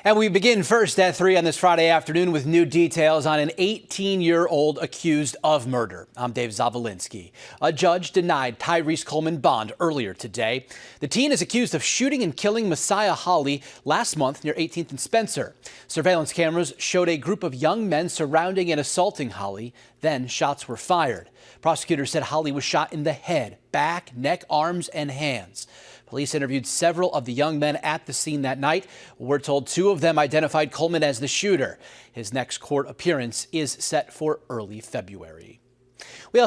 And we begin first at 3 on this Friday afternoon with new details on an 18-year-old accused of murder. I'm Dave Zavolinsky. A judge denied Tyrese Coleman bond earlier today. The teen is accused of shooting and killing Messiah Holly last month near 18th and Spencer. Surveillance cameras showed a group of young men surrounding and assaulting Holly. Then shots were fired. Prosecutors said Holly was shot in the head, back, neck, arms, and hands. Police interviewed several of the young men at the scene that night. We're told 2 of them identified Coleman as the shooter. His next court appearance is set for early February. We also